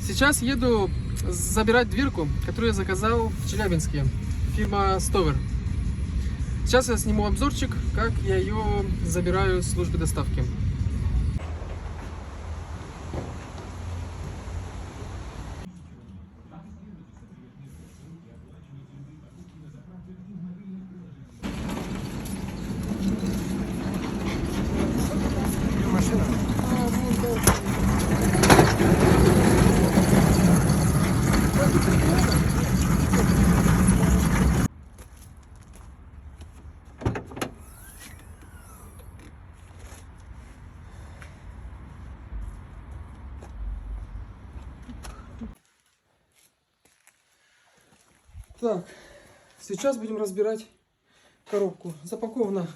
Сейчас еду забирать дверку, которую я заказал в Челябинске. Фирма Stover. Сейчас я сниму обзорчик, как я ее забираю с службы доставки. Машина. Так, сейчас будем разбирать коробку. Запакована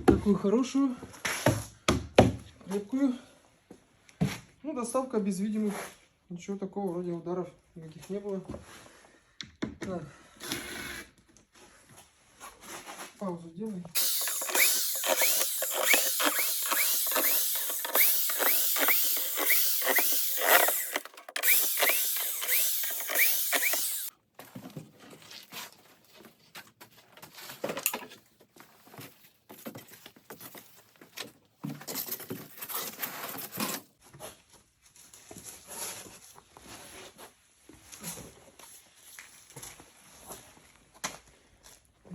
такую хорошую, крепкую. Ну, доставка без видимых, ничего такого, вроде ударов никаких не было. Так. Паузу делай.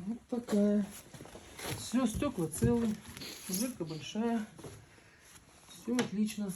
Вот такая. Все, стекла целые, дверка большая. Все отлично.